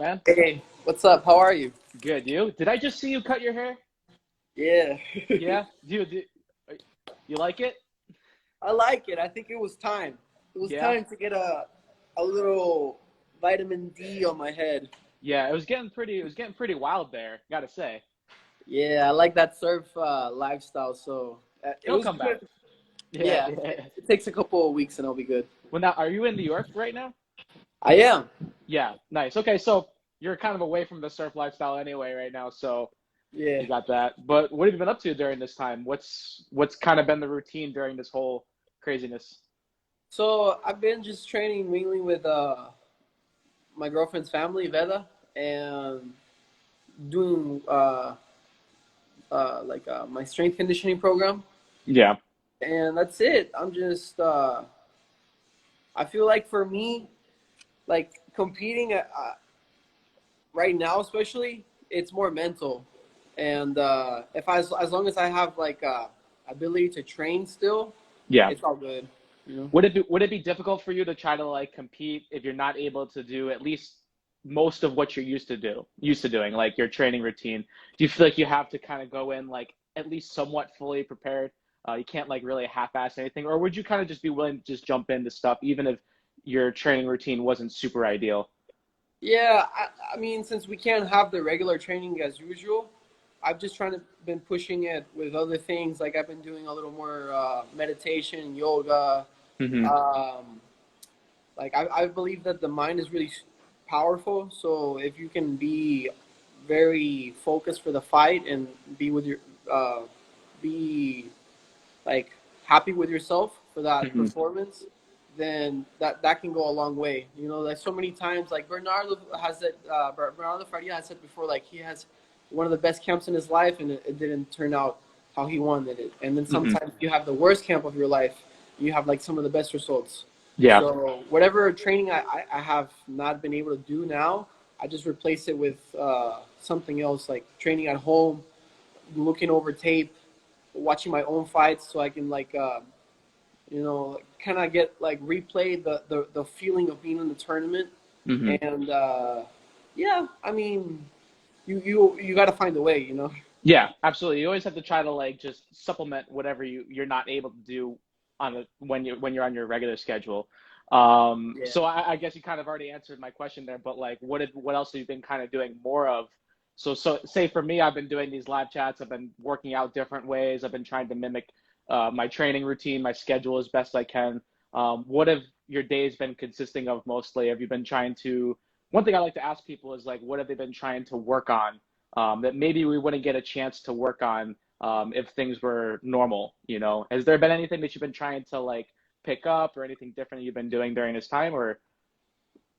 up, man? Hey, what's up? How are you? Good. You? Did I just see you cut your hair? Yeah. Yeah. You like it? I like it. I think it was time. It was Yeah. time to get a little vitamin D on my head. Yeah. It was getting pretty. It was getting pretty wild there. Gotta say. Yeah, I like that surf lifestyle. So it It'll was come back. good. Yeah. Yeah, Yeah. it takes a couple of weeks and I'll be good. Well, now, are you in New York right now? I am. Yeah. Nice. Okay. So you're kind of away from the surf lifestyle anyway right now. So Yeah. you got that. But what have you been up to during this time? What's kind of been the routine during this whole craziness? So I've been just training mainly with my girlfriend's family, Veda, and doing my strength conditioning program. Yeah. And that's it. I'm just I feel like for me, like competing right now, especially, it's more mental. And if as long as I have like ability to train still, Yeah. it's all good. You know. Would it be difficult for you to try to like compete if you're not able to do at least most of what you're used to doing, like your training routine? Do you feel like you have to kind of go in like at least somewhat fully prepared? You can't like really half-ass anything, or would you kind of just be willing to just jump into stuff even if your training routine wasn't super ideal? Yeah, I mean, since we can't have the regular training as usual, I've just trying to been pushing it with other things. Like I've been doing a little more meditation, yoga. Hmm. Um, I believe that the mind is really powerful. So if you can be very focused for the fight and be with your be like happy with yourself for that Hmm. performance, then that can go a long way. You know, like so many times, like Bernardo has said, Bernardo Faria has said before, like he has one of the best camps in his life, and it didn't turn out how he wanted it. And then Hmm. sometimes you have the worst camp of your life, you have like some of the best results. Yeah. So whatever training I have not been able to do now, I just replace it with something else, like training at home, looking over tape, watching my own fights, so I can like kind of get like replay the feeling of being in the tournament. Hmm. And yeah, I mean, you got to find a way, you know. Yeah, absolutely. You always have to try to like just supplement whatever you're not able to do when you're on your regular schedule. Yeah. So I guess you kind of already answered my question there, but like, what else have you been kind of doing more of? So say for me, I've been doing these live chats. I've been working out different ways. I've been trying to mimic my training routine, my schedule as best I can. What have your days been consisting of mostly? Have you been trying to? One thing I like to ask people is like, what have they been trying to work on that maybe we wouldn't get a chance to work on if things were normal, you know? Has there been anything that you've been trying to like pick up or anything different you've been doing during this time or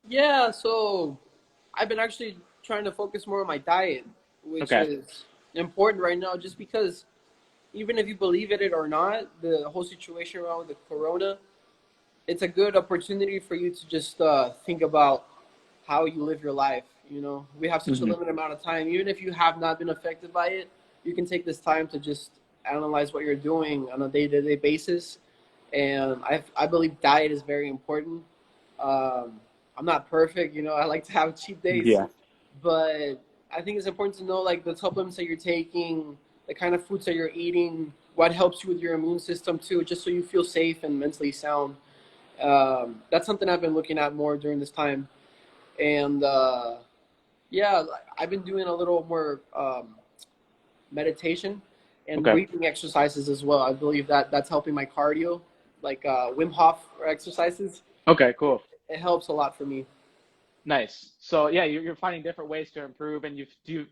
Yeah, so I've been actually trying to focus more on my diet, which okay. is important right now, just because even if you believe it or not, the whole situation around the corona, it's a good opportunity for you to just think about how you live your life. You know, we have such a Hmm. limited amount of time. Even if you have not been affected by it, you can take this time to just analyze what you're doing on a day-to-day basis. And I believe diet is very important. Um, I'm not perfect, you know. I like to have cheat days, Yeah. but I think it's important to know like the supplements that you're taking, the kind of foods that you're eating, what helps you with your immune system too, just so you feel safe and mentally sound. That's something I've been looking at more during this time. And yeah, I've been doing a little more meditation and Okay. breathing exercises as well. I believe that that's helping my cardio, like Wim Hof exercises. Okay, cool. It helps a lot for me. Nice. So yeah, you're finding different ways to improve and you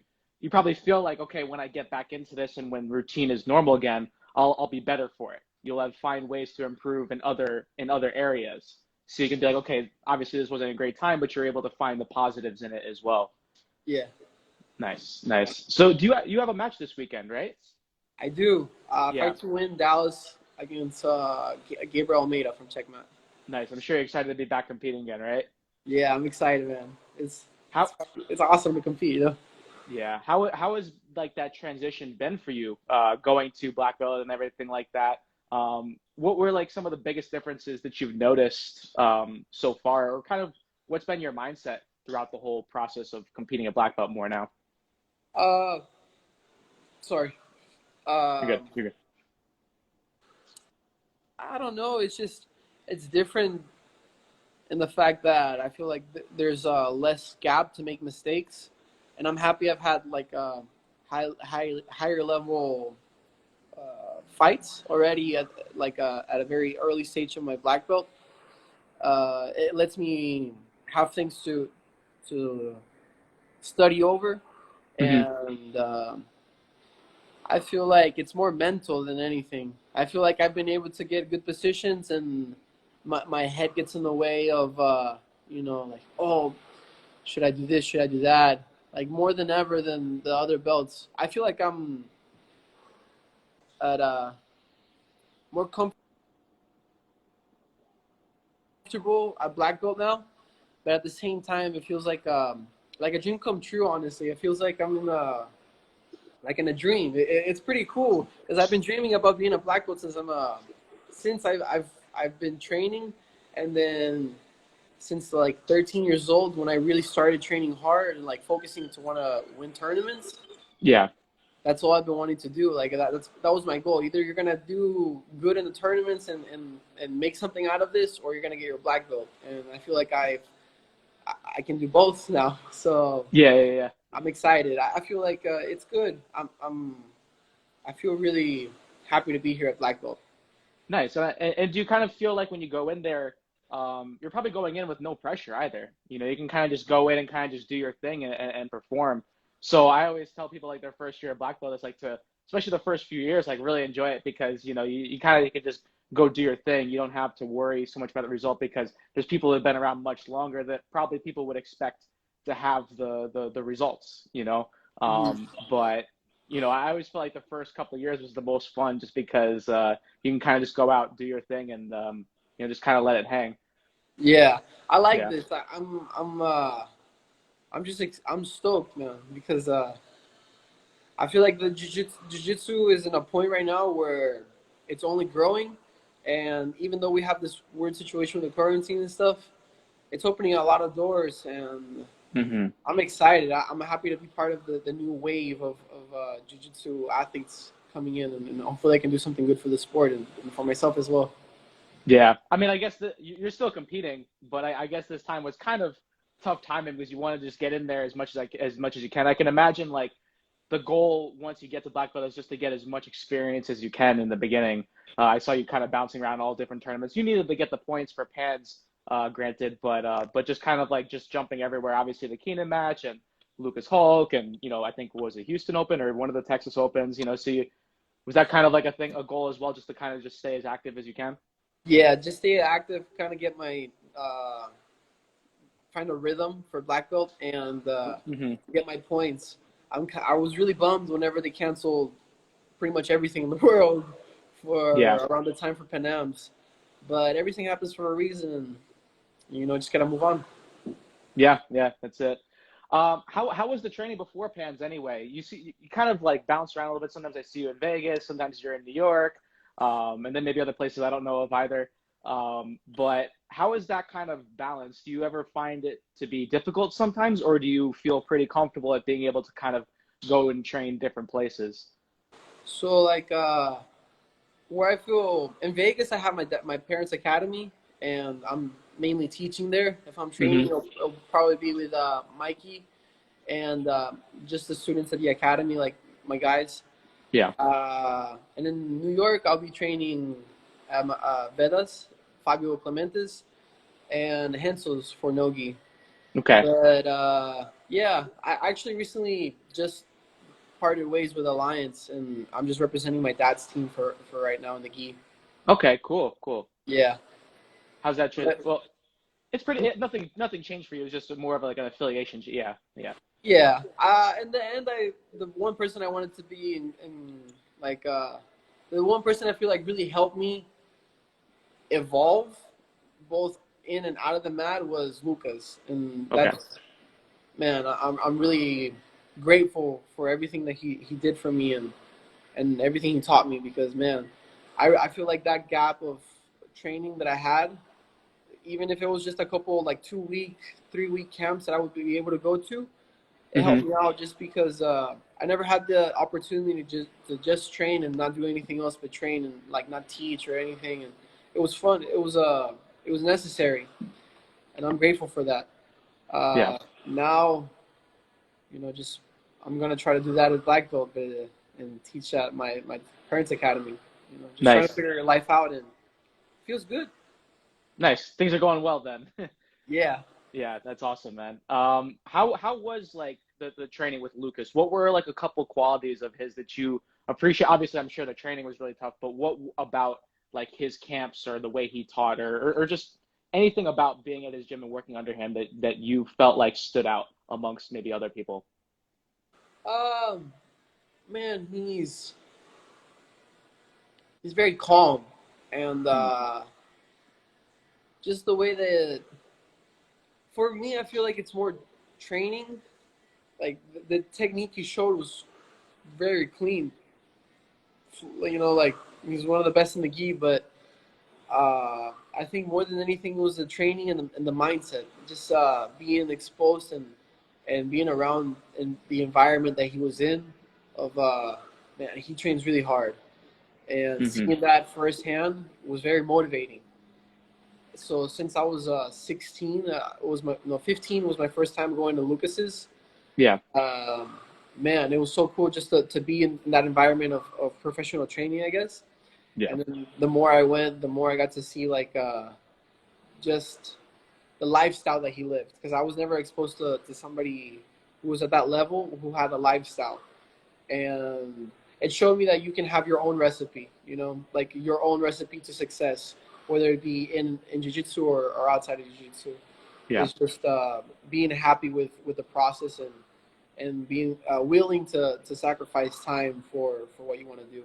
probably feel like, okay, when I get back into this and when routine is normal again, I'll be better for it. You'll have find ways to improve in other areas. So you can be like, okay, obviously this wasn't a great time, but you're able to find the positives in it as well. Yeah, Nice, nice. So do you have a match this weekend, right? I do. Yeah, Fight to win Dallas against Gabriel Almeida from Checkmate. nice. I'm sure you're excited to be back competing again, right? Yeah, I'm excited, man. How It's awesome to compete. You know. yeah, how has like that transition been for you, going to black belt and everything like that? What were like some of the biggest differences that you've noticed so far, or kind of what's been your mindset throughout the whole process of competing at black belt more now? Uh, Sorry. You're good. You're good. I don't know. It's different in the fact that I feel like there's less gap to make mistakes, and I'm happy I've had like higher level fights already at a very early stage of my black belt. It lets me have things to study over, Mm-hmm. and I feel like it's more mental than anything. I feel like I've been able to get good positions, and my head gets in the way of like, oh, should I do this? Should I do that? Like more than ever than the other belts. I feel like I'm at a more comfortable at black belt now, but at the same time, it feels like a dream come true. Honestly, it feels like I'm in a dream. It's pretty cool because I've been dreaming about being a black belt since I've been training, and then since like 13 years old when I really started training hard and like focusing to want to win tournaments. Yeah. That's all I've been wanting to do. Like that was my goal. Either you're gonna do good in the tournaments and make something out of this, or you're gonna get your black belt. And I feel like I can do both now. So Yeah. I'm excited. I feel like it's good. I feel really happy to be here at black belt. Nice. And do you kind of feel like when you go in there, you're probably going in with no pressure either? You know, you can kind of just go in and kind of just do your thing and perform. So I always tell people like their first year at black belt is like especially the first few years, like really enjoy it because, you know, you kind of you can just go do your thing. You don't have to worry so much about the result because there's people who have been around much longer that probably people would expect to have the results, you know. But you know, I always feel like the first couple of years was the most fun just because you can kind of just go out, do your thing, and you know, just kind of let it hang. Yeah, I like Yeah. this. I'm stoked, man, because I feel like the jiu-jitsu is in a point right now where it's only growing, and even though we have this weird situation with the quarantine and stuff, it's opening a lot of doors, and Hmm. I'm excited. I'm happy to be part of the new wave of jiu-jitsu athletes coming in, and hopefully I can do something good for the sport and for myself as well. Yeah. I mean, I guess you're still competing, but I guess this time was kind of tough timing because you want to just get in there as much as much as you can. I can imagine like the goal once you get to black belt is just to get as much experience as you can in the beginning. I saw you kind of bouncing around all different tournaments. You needed to get the points for pans, granted, but just kind of like just jumping everywhere. Obviously, the Keenan match and Lucas Hulk, and you know, I think was it Houston Open or one of the Texas Opens. You know, so was that kind of like a goal as well, just to kind of just stay as active as you can? Yeah, just stay active, kind of get my find a rhythm for black belt and Hmm. get my points. I was really bummed whenever they canceled pretty much everything in the world for Yeah. around the time for Pan Ams, but everything happens for a reason, and just gotta move on. Yeah, that's it. How was the training before Pans anyway? You kind of like bounce around a little bit. Sometimes I see you in Vegas, sometimes you're in New York, and then maybe other places I don't know of either. But how is that kind of balance? Do you ever find it to be difficult sometimes, or do you feel pretty comfortable at being able to kind of go and train different places? So like where I feel in Vegas, I have my parents' academy, and I'm mainly teaching there. If I'm training, Hmm. it'll probably be with Mikey and just the students at the academy, like my guys. Yeah. And in New York, I'll be training Vedas, Fabio Clementes, and Hensel's for Nogi. Okay. But yeah, I actually recently just parted ways with Alliance, and I'm just representing my dad's team for right now in the gi. Okay. Cool. Yeah. How's that? But, Well, it's pretty. Nothing changed for you. It's just more of like an affiliation. Yeah. Yeah. yeah. In the end, the one person I wanted to be in like the one person I feel like really helped me evolve both in and out of the mat was Lucas, and Okay. that's man, I'm really grateful for everything that he did for me and everything he taught me because man, I feel like that gap of training that I had, even if it was just a couple like 2-week, 3-week camps that I would be able to go to, it helped Mm-hmm. me out just because I never had the opportunity to just train and not do anything else but train and like not teach or anything. And it was fun. It was necessary, and I'm grateful for that. Yeah. Now, just I'm gonna try to do that at black belt, but and teach at my parents' academy. Just trying to Nice. figure life out, and it feels good. Nice. Things are going well then. Yeah. Yeah, that's awesome, man. How was like the training with Lucas? What were like a couple qualities of his that you appreciate? Obviously, I'm sure the training was really tough, but what about like his camps or the way he taught or just anything about being at his gym and working under him that you felt like stood out amongst maybe other people? Um, Man, he's very calm, and Mm, just the way that for me, I feel like it's more training. Like the technique he showed was very clean. Like he's one of the best in the gi, but I think more than anything it was the training and the mindset, just being exposed and being around in the environment that he was in. Of Man, he trains really hard, and mm-hmm. seeing that firsthand was very motivating. So since I was 16, it was my no 15 was my first time going to Lucas's. Yeah. Um, Man, it was so cool just to be in that environment of professional training, I guess. Yeah. And then the more I went, the more I got to see like just the lifestyle that he lived, because I was never exposed to somebody who was at that level who had a lifestyle, and it showed me that you can have your own recipe, like your own recipe to success, whether it be in jiu-jitsu or outside of jiu-jitsu. Yeah. It's just being happy with the process and being willing to sacrifice time for what you want to do,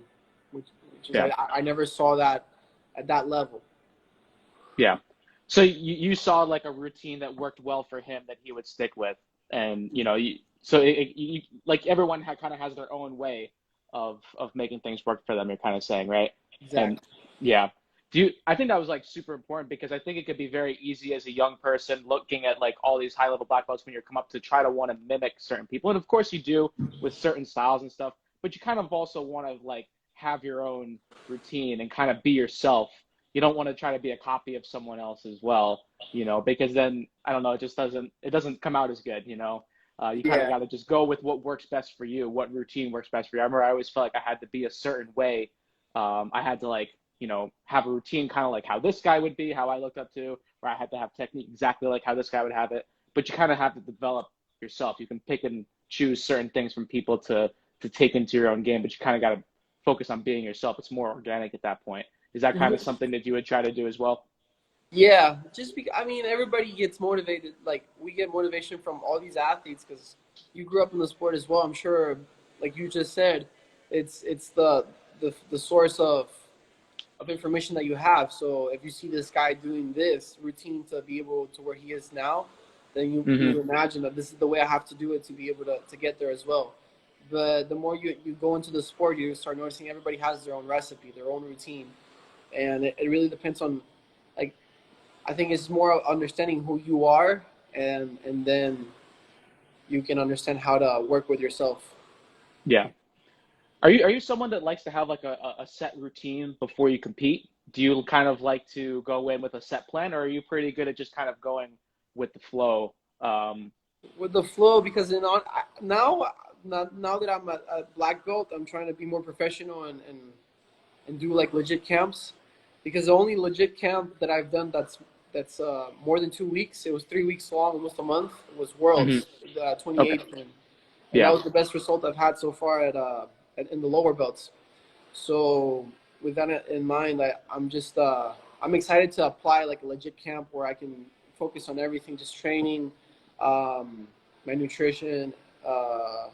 which is Yeah. I never saw that at that level. Yeah. So you saw like a routine that worked well for him that he would stick with, and so like everyone kind of has their own way of making things work for them. You're kind of saying, right? And Exactly. yeah, do you? I think that was like super important because I think it could be very easy as a young person looking at like all these high level black belts when you come up to try to want to mimic certain people, and of course you do with certain styles and stuff, but you kind of also want to like have your own routine and kind of be yourself. You don't want to try to be a copy of someone else as well, because then I don't know, it doesn't come out as good. You kind of Yeah. got to just go with what works best for you, what routine works best for you. I remember I always felt like I had to be a certain way. I had to like, have a routine kind of like how this guy would be, how I looked up to, or I had to have technique exactly like how this guy would have it. But you kind of have to develop yourself. You can pick and choose certain things from people to take into your own game, but you kind of got to focus on being yourself. It's more organic at that point. Is that kind of Mhm. something that you would try to do as well? Yeah, just because I mean everybody gets motivated. Like we get motivation from all these athletes because you grew up in the sport as well. I'm sure, like you just said, it's the source of information that you have. So if you see this guy doing this routine to be able to where he is now, then you Hmm. imagine that this is the way I have to do it to be able to get there as well. But the more you go into the sport, you start noticing everybody has their own recipe, their own routine, and it really depends on like I think it's more of understanding who you are, and then you can understand how to work with yourself. Yeah. Are you someone that likes to have like a set routine before you compete? Do you kind of like to go in with a set plan, or are you pretty good at just kind of going with the flow? With the flow, because now that I'm a black belt, I'm trying to be more professional and do like legit camps, because the only legit camp that I've done that's more than 2 weeks, it was 3 weeks long, almost a month, was Hmm. Worlds, Okay. 2018, and that Yeah. was the best result I've had so far in the lower belts. So with that in mind, I'm excited to apply like a legit camp where I can focus on everything, just training, um, my nutrition, uh,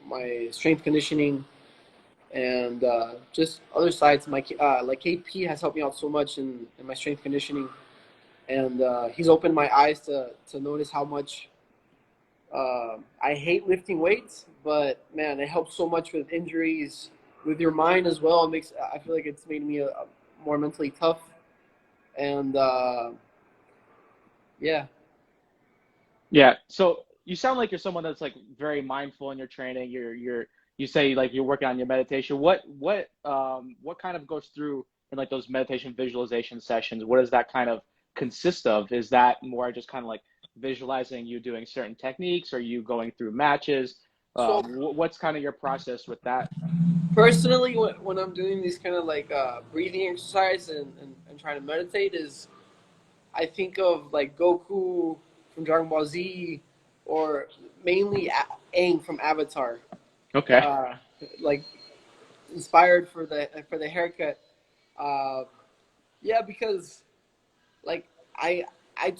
my strength conditioning, and just other sides. Like KP has helped me out so much in my strength conditioning, and he's opened my eyes to notice how much I hate lifting weights, but man, it helps so much with injuries, with your mind as well. I feel like it's made me a more mentally tough, and Yeah. Yeah. So you sound like you're someone that's like very mindful in your training. You say like you're working on your meditation. What kind of goes through in like those meditation visualization sessions? What does that kind of consist of? Is that more just kind of like visualizing you doing certain techniques? Or you going through matches? So What's kind of your process with that? personally, when I'm doing these kind of like breathing exercise and trying to meditate, is I think of like Goku from Dragon Ball Z, or mainly Aang from Avatar. Okay. Uh, like inspired for the haircut. Uh, yeah, because like I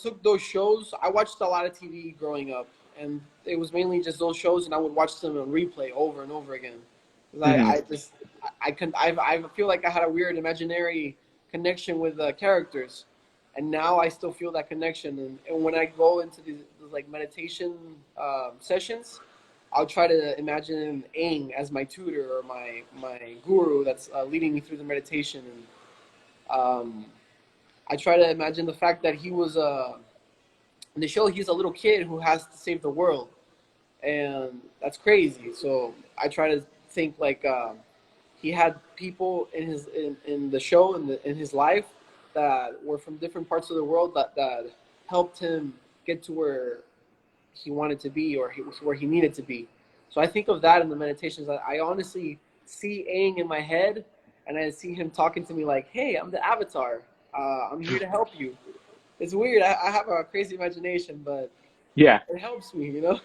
took those shows. I watched a lot of TV growing up, and it was mainly just those shows, and I would watch them on replay over and over again. 'Cause Hmm. I just I feel like I had a weird imaginary connection with the characters, and now I still feel that connection. And when I go into these like meditation sessions, I'll try to imagine Aang as my tutor or my guru that's leading me through the meditation. And I try to imagine the fact that he was in the show. He's a little kid who has to save the world, and that's crazy. So I try to think like he had people in the show in his life that were from different parts of the world that helped him get to where he wanted to be, or where he needed to be. So I think of that in the meditations. I honestly see Aang in my head, and I see him talking to me like, "Hey, I'm the Avatar. I'm here to help you." It's weird. I have a crazy imagination, but Yeah. it helps me, you know.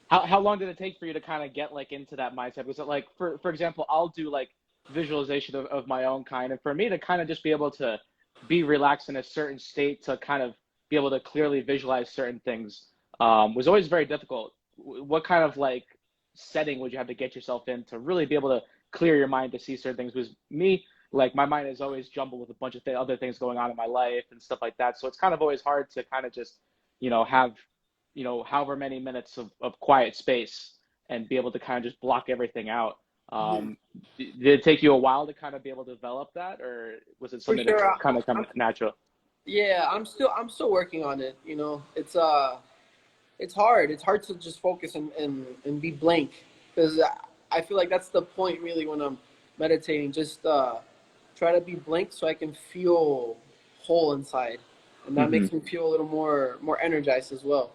How long did it take for you to kind of get like into that mindset? Was it like for example, I'll do like visualization of my own kind, and for me to kind of just be able to be relaxed in a certain state to kind of be able to clearly visualize certain things was always very difficult. What kind of like setting would you have to get yourself in to really be able to clear your mind to see certain things? Was me like my mind is always jumbled with a bunch of other things going on in my life and stuff like that, so it's kind of always hard to kind of just have however many minutes of quiet space and be able to kind of just block everything out. Um, did it take you a while to kind of be able to develop that, or was it For something that sure. kind of come I'm natural? Yeah, I'm still working on it. You know, it's hard. It's hard to just focus and be blank, because I feel like that's the point really when I'm meditating. Just try to be blank so I can feel whole inside, and that Hmm. makes me feel a little more energized as well.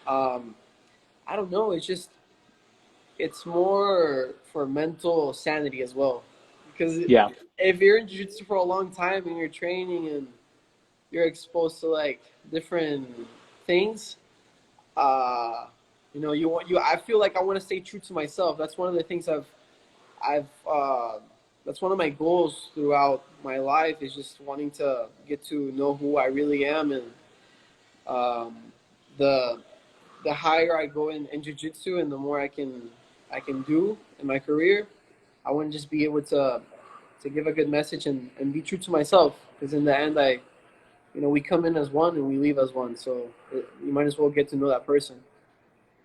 Um, I don't know. It's more for mental sanity as well, because Yeah. if you're in jiu-jitsu for a long time and you're training and you're exposed to like different things, uh, you want you. I feel like I want to stay true to myself. That's one of the things I've that's one of my goals throughout my life, is just wanting to get to know who I really am. And um, the the higher I go in jiu-jitsu, and the more I can do in my career, I want to just be able to give a good message and be true to myself, because in the end, we come in as one and we leave as one. So you might as well get to know that person.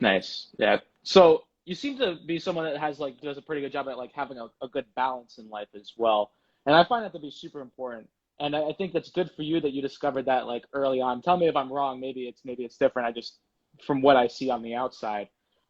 Nice. Yeah. So you seem to be someone that has like does a pretty good job at like having a good balance in life as well. And I find that to be super important. And I think that's good for you that you discovered that like early on. Tell me if I'm wrong. Maybe it's different. I just from what I see on the outside.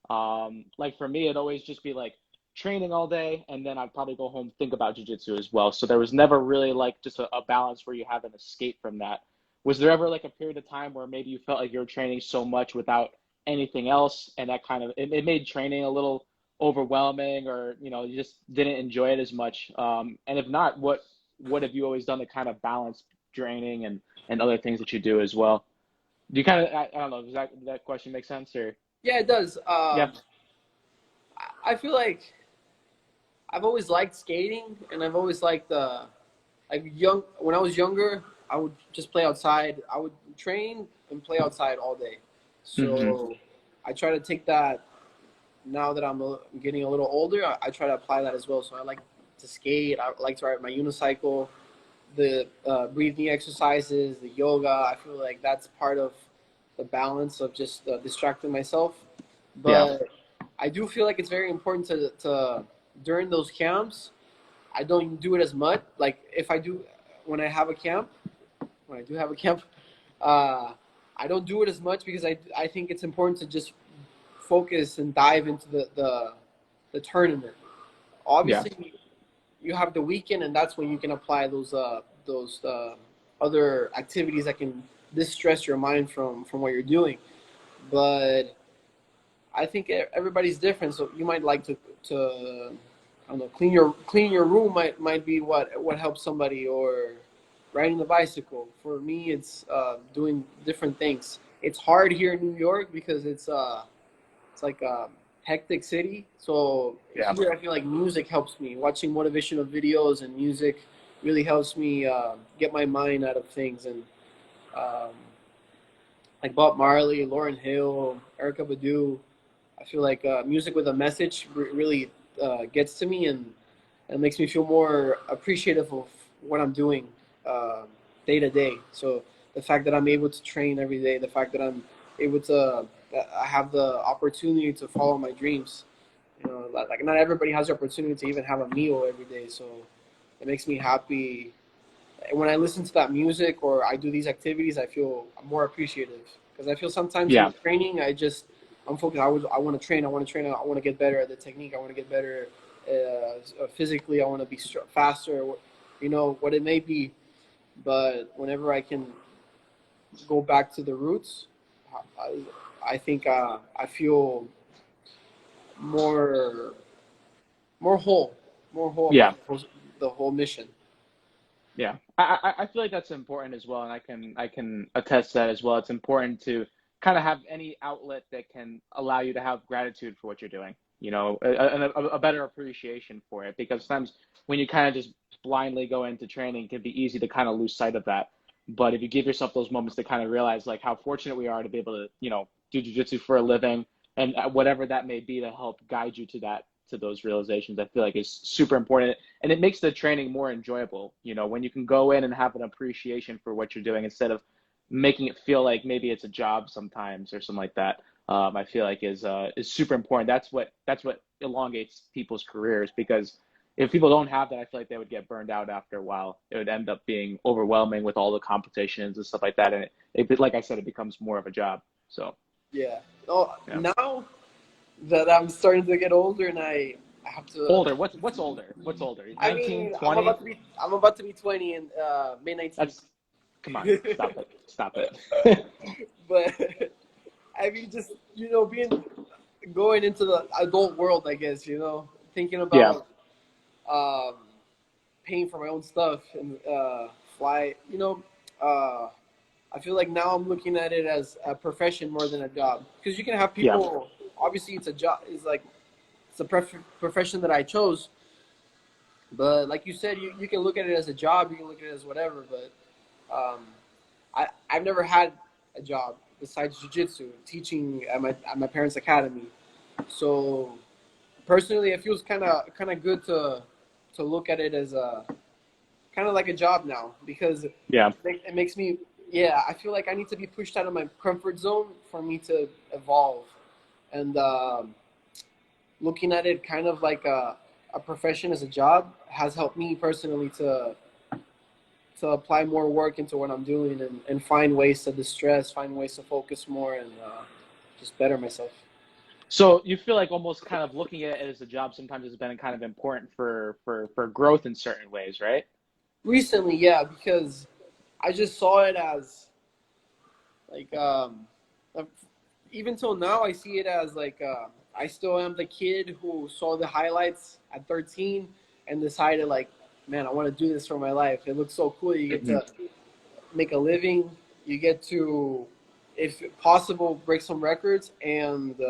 Like for me, it'd always just be like training all day, and then I'd probably go home think about jujitsu as well. So there was never really like just a balance where you have an escape from that. Was there ever like a period of time where maybe you felt like you were training so much without anything else, and that kind of it made training a little overwhelming, or you just didn't enjoy it as much? And if not, what have you always done to kind of balance training and other things that you do as well? Do you kind of I don't know, does that question make sense? Or Yeah, it does. yeah. I feel like I've always liked skating, and I've always liked like young when I was younger, I would just play outside. I would train and play outside all day. Hmm. So I try to take that now that I'm getting a little older. I try to apply that as well. So I like to skate. I like to ride my unicycle. The breathing exercises, the yoga. I feel like that's part of the balance of just distracting myself. Yeah. But I do feel like it's very important to during those camps. I don't do it as much. Like if I do when I have a camp, when I do have a camp, uh, I don't do it as much because I think it's important to just focus and dive into the tournament. Yeah. Obviously, you have the weekend, and that's when you can apply those other activities that can distress your mind from what you're doing. But I think everybody's different, so you might like to I don't know, clean your room might be what helps somebody, or riding the bicycle. For me, it's doing different things. It's hard here in New York because it's like a hectic city. So Yeah. here I feel like music helps me. Watching motivational videos and music really helps me get my mind out of things. And um, like Bob Marley, Lauryn Hill, Erykah Badu, I feel like music with a message really gets to me, and makes me feel more appreciative of what I'm doing day to day. So the fact that I'm able to train every day, the fact that I'm able to, I have the opportunity to follow my dreams. You know, like not everybody has the opportunity to even have a meal every day. So it makes me happy. When I listen to that music or I do these activities, I feel more appreciative, because I feel sometimes in Yeah. training, I'm focused. I want to train. I want to train. I want to get better at the technique. I want to get better physically. I want to be faster. You know what it may be, but whenever I can go back to the roots, I think I feel more whole, more whole Yeah. about the whole mission. Yeah, I feel like that's important as well, and I can attest to that as well. It's important to kind of have any outlet that can allow you to have gratitude for what you're doing, you know, a better appreciation for it. Because sometimes when you kind of just blindly go into training, it can be easy to kind of lose sight of that. But if you give yourself those moments to kind of realize like how fortunate we are to be able to, you know, do jujitsu for a living, and whatever that may be to help guide you to that, to those realizations, I feel like is super important, and it makes the training more enjoyable, you know, when you can go in and have an appreciation for what you're doing instead of making it feel like maybe it's a job sometimes or something like that. I feel like is super important. That's what elongates people's careers, because if people don't have that, I feel like they would get burned out after a while. It would end up being overwhelming with all the competitions and stuff like that, and like I said, it becomes more of a job. So Yeah. Oh, yeah. now that I'm starting to get older, and I have to. Older, what's older, what's older, I 19, mean, 20? I'm about to be 20 in May 19th. That's, come on, stop it, stop it. But I mean, just being going into the adult world, I guess, thinking Yeah. about um, paying for my own stuff and fly. Uh, I feel like now I'm looking at it as a profession more than a job, because you can have Yeah. people. Obviously, it's a job. It's a profession that I chose. But like you said, you can look at it as a job. You can look at it as whatever. But I've never had a job besides jiu-jitsu, teaching at my parents' academy. So personally, it feels kind of good to look at it as a kind of like a job now, because Yeah. it makes me, yeah, I feel like I need to be pushed out of my comfort zone for me to evolve. And looking at it kind of like a profession as a job has helped me personally to apply more work into what I'm doing, and find ways to distress, find ways to focus more, and just better myself. So you feel like almost kind of looking at it as a job sometimes has been kind of important for growth in certain ways, right? Recently, yeah, because I just saw it as like even till now I see it as like I still am the kid who saw the highlights at 13 and decided like, man, I want to do this for my life. It looks so cool. You get Hmm. to make a living. You get to, if possible, break some records and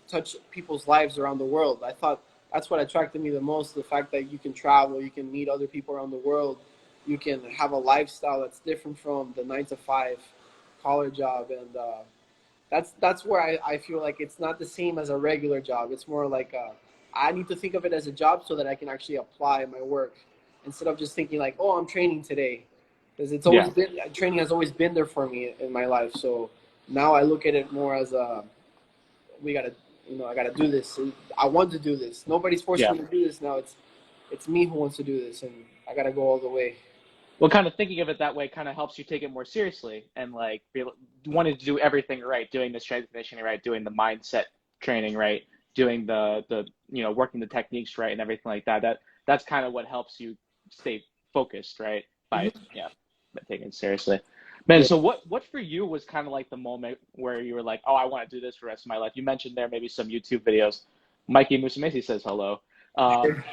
touch people's lives around the world. I thought that's what attracted me the most: the fact that you can travel, you can meet other people around the world, you can have a lifestyle that's different from the 9 to 5 collar job, and that's where I feel like it's not the same as a regular job. It's more like I need to think of it as a job so that I can actually apply my work, instead of just thinking like, oh, I'm training today, because it's always Yeah. been, training has always been there for me in my life. So now I look at it more as we gotta, I gotta do this. I want to do this. Nobody's forcing Yeah. me to do this now. It's me who wants to do this, and I gotta go all the way. Well, kind of thinking of it that way kind of helps you take it more seriously and like wanting to do everything right, doing the strength conditioning right, doing the mindset training right, doing the working the techniques right and everything like that. That's kind of what helps you stay focused, right? By Hmm. yeah, by taking it seriously. Man, Yeah. so what for you was kind of like the moment where you were like, oh, I want to do this for the rest of my life? You mentioned there maybe some YouTube videos. Mikey Musumesi says hello. Um,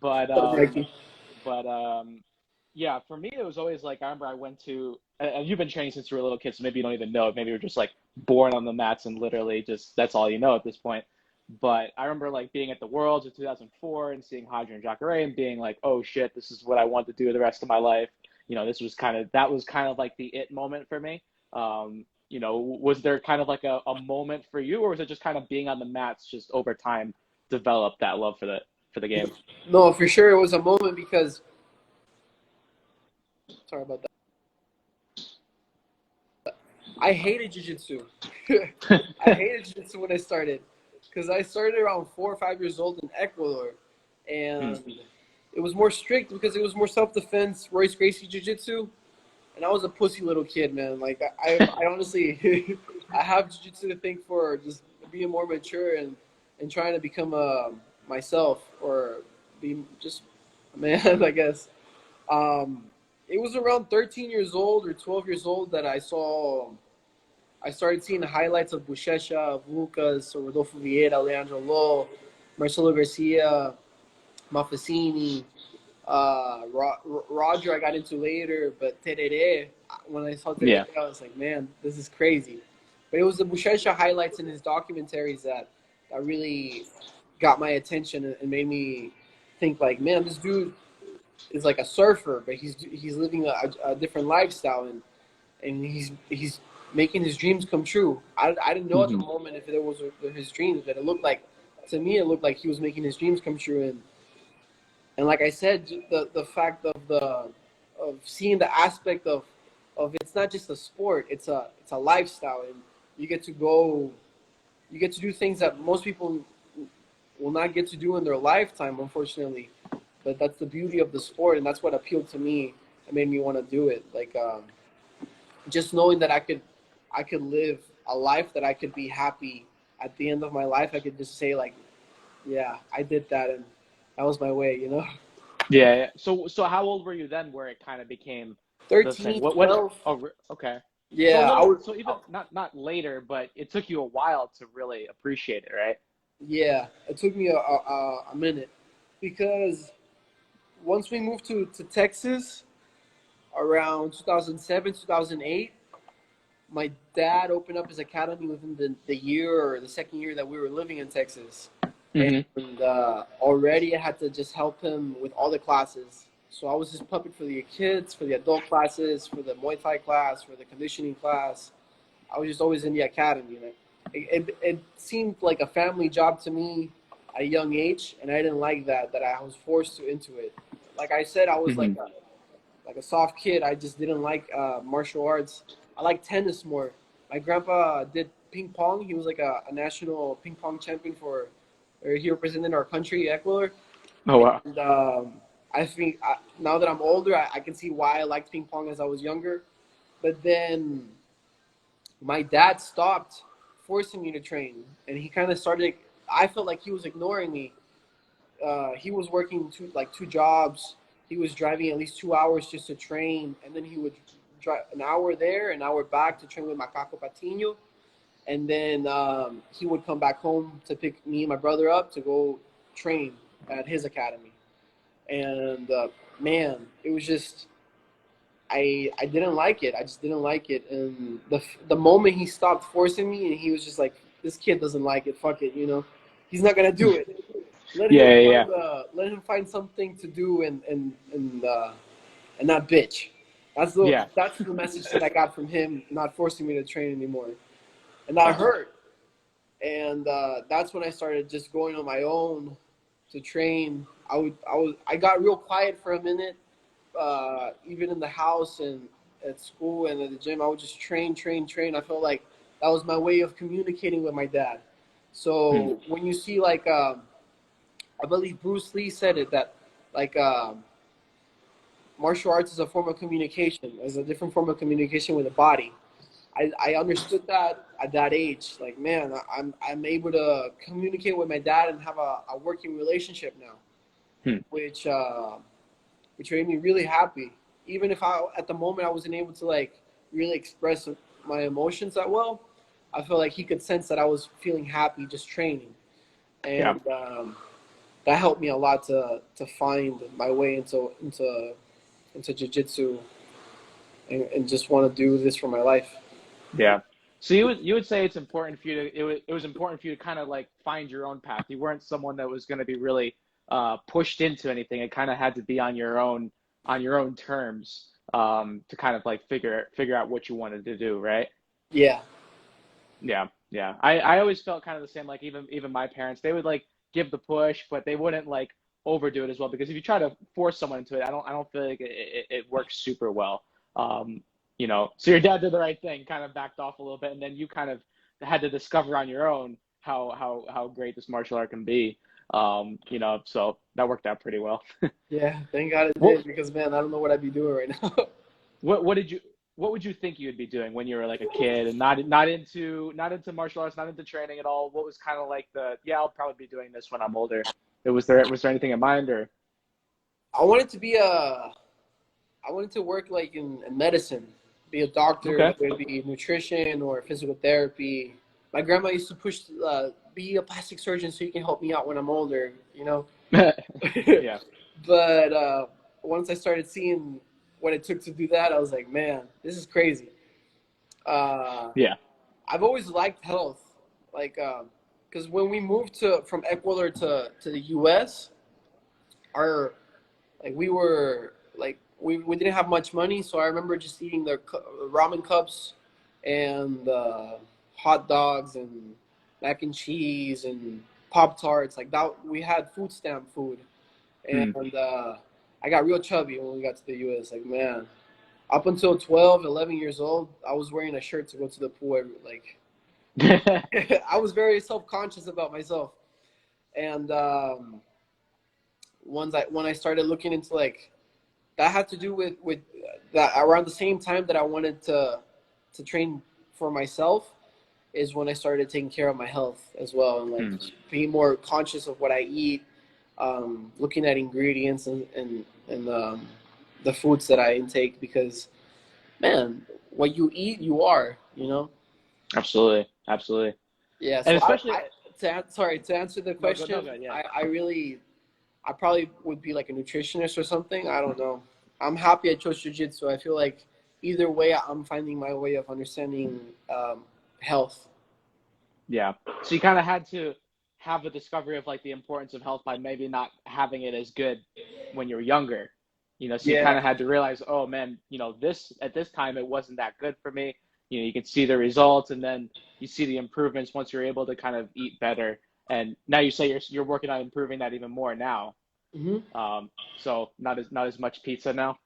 but What's up, um, Mikey? but yeah, for me it was always like I remember I went to and you've been training since you were a little kid, so maybe you don't even know it. Maybe you're just like born on the mats and literally just that's all you know at this point. But I remember like being at the Worlds in 2004 and seeing Hadrian Jacare and being like, oh shit, this is what I want to do the rest of my life. This was that was kind of like the it moment for me. Was there kind of like a moment for you, or was it just kind of being on the mats just over time developed that love for the game? No, for sure it was a moment because sorry about that. I hated jiu-jitsu. I hated jiu-jitsu when I started because I started around 4 or 5 years old in Ecuador, Hmm. and it was more strict because it was more self-defense, Royce Gracie jiu-jitsu, and I was a pussy little kid, man. Like I honestly, I have jiu-jitsu to thank for just being more mature and trying to become myself or be just a man, I guess. Um, it was around 13 years old or 12 years old that I started seeing the highlights of Buchecha, of Lucas, or Rodolfo Vieira, Leandro Lo, Marcelo Garcia, Mafasini, Roger I got into later, but Terere, when I saw Terere, Yeah. I was like, man, this is crazy. But it was the Buchecha highlights in his documentaries that really got my attention and made me think like, man, this dude is like a surfer, but he's living a different lifestyle and he's making his dreams come true. I didn't know at the Hmm. moment if there was his dreams, but it looked like to me it looked like he was making his dreams come true. And like I said, the fact of the of seeing the aspect of it's not just a sport, it's a lifestyle, and you get to go, you get to do things that most people will not get to do in their lifetime, unfortunately. But that's the beauty of the sport, and that's what appealed to me and made me want to do it. Like just knowing that I could live a life that I could be happy at the end of my life. I could just say like, yeah, I did that, and that was my way, you know. Yeah, yeah. So how old were you then where it kind of became the thing? 13, What 12. oh okay. So a Yeah, I little was. so even not later, but it took you a while to really appreciate it, right? Yeah, it took me a minute because once we moved to Texas around 2007, 2008, my dad opened up his academy within the year or the second year that we were living in Texas. Hmm. And already I had to just help him with all the classes. So I was his puppet for the kids, for the adult classes, for the Muay Thai class, for the conditioning class. I was just always in the academy. And it seemed like a family job to me at a young age, and I didn't like that I was forced into it. Like I said, I was Hmm. like a soft kid. I just didn't like martial arts. I like tennis more. My grandpa did ping pong. He was like a national ping pong champion or he represented our country, Ecuador. Oh wow. And I think now that I'm older, I can see why I liked ping pong as I was younger. But then my dad stopped forcing me to train, and he kind of started. I felt like he was ignoring me. He was working two jobs. He was driving at least 2 hours just to train, and then he would drive an hour there, an hour back to train with Macaco Patino, and then he would come back home to pick me and my brother up to go train at his academy. And man, it was just I didn't like it. I just didn't like it. And the moment he stopped forcing me, and he was just like, "This kid doesn't like it. Fuck it, you know, he's not gonna do it. Yeah, yeah, yeah. Let him find something to do and not bitch." Yeah. That's the message that I got from him, not forcing me to train anymore, and that hurt. And that's when I started just going on my own to train. I got real quiet for a minute, even in the house and at school and at the gym. I would just train, train, train. I felt like that was my way of communicating with my dad. Hmm. So when you see like, I believe Bruce Lee said it that like martial arts is a form of communication. It's a different form of communication with the body. I understood that at that age. Like, man, I'm able to communicate with my dad and have a working relationship now, Hmm. which made me really happy. Even if at the moment I wasn't able to like really express my emotions that well, I felt like he could sense that I was feeling happy just training, Yeah. and that helped me a lot to find my way into jiu-jitsu and just want to do this for my life. Yeah. So you would say it's important for you to it was important for you to kind of like find your own path. You weren't someone that was going to be really pushed into anything. It kind of had to be on your own terms to kind of like figure out what you wanted to do, right? Yeah. Yeah. Yeah. I always felt kind of the same. Like even my parents, they would like give the push, but they wouldn't like overdo it as well because if you try to force someone into it, I don't feel like it works super well. Um, so your dad did the right thing, kind of backed off a little bit, and then you kind of had to discover on your own how great this martial art can be. So that worked out pretty well. Yeah, thank God it What did because man, I don't know what I'd be doing right now. what did you what would you think you would be doing when you were like a kid and not into martial arts, not into training at all? What was kind of like I'll probably be doing this when I'm older. Was there anything in mind or I wanted to be I wanted to work like in medicine, be a doctor, okay? whether it be nutrition or physical therapy. My grandma used to push, be a plastic surgeon so you can help me out when I'm older, you know. Yeah. But once I started seeing what it took to do that, I was like, man, this is crazy. Uh, Yeah. I've always liked health, like, because when we moved from Ecuador to the U.S., our like we were like we didn't have much money, so I remember just eating the ramen cups and hot dogs and mac and cheese and Pop Tarts. Like that, we had food stamp food, and Hmm. I got real chubby when we got to the U.S. Like man, up until 12, 11 years old, I was wearing a shirt to go to the pool. Like I was very self conscious about myself, and when I started looking into like that had to do with that around the same time that I wanted to train for myself is when I started taking care of my health as well and like Hmm. being more conscious of what I eat, looking at ingredients and the foods that I intake because man, what you eat, you are, you know. Absolutely. Absolutely. Yeah. And So especially sorry to answer the no, go no question, good. Yeah. I probably would be like a nutritionist or something. I don't know. I'm happy I chose jiu-jitsu. I feel like either way, I'm finding my way of understanding health. Yeah. So you kind of had to have a discovery of like the importance of health by maybe not having it as good when you were younger. So you kind Yeah. of had to realize, oh man, this at this time it wasn't that good for me. You can see the results and then you see the improvements once you're able to kind of eat better. And now you say you're working on improving that even more now. Hmm. So not as much pizza now.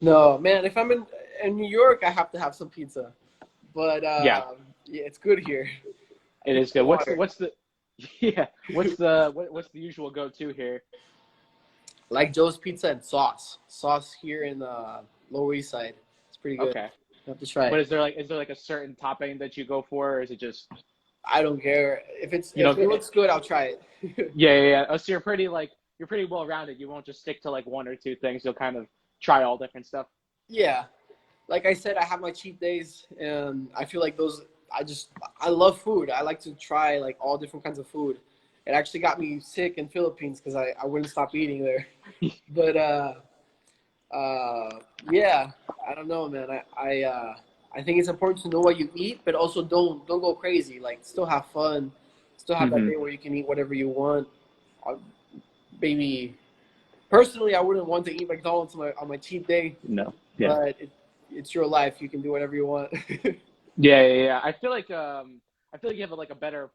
No, man. If I'm in New York, I have to have some pizza. But Yeah, yeah, it's good here. it Pizza is good. and What's the water. what's the yeah, what's the usual go-to here? Like Joe's Pizza and sauce. Sauce here in Lower East Side. It's pretty good. Okay. You have to try But it. is there like a certain topping that you go for, or is it just I don't care you if don't it get? looks good, I'll try it. Yeah, yeah, yeah. Oh, so you're pretty well rounded. You won't just stick to like one or two things. You'll kind of try all different stuff. Yeah, like I said, I have my cheat days, and I feel like those. I love food. I like to try like all different kinds of food. It actually got me sick in Philippines because I wouldn't stop eating there. But uh, yeah, I don't know, man. I think it's important to know what you eat, but also don't go crazy. Like still have fun, still have that Hmm. day where you can eat whatever you want. Uh, Maybe personally, I wouldn't want to eat McDonald's on my cheat day, No. Yeah. but it's your life. You can do whatever you want. Yeah, yeah, yeah. I feel like you have like a better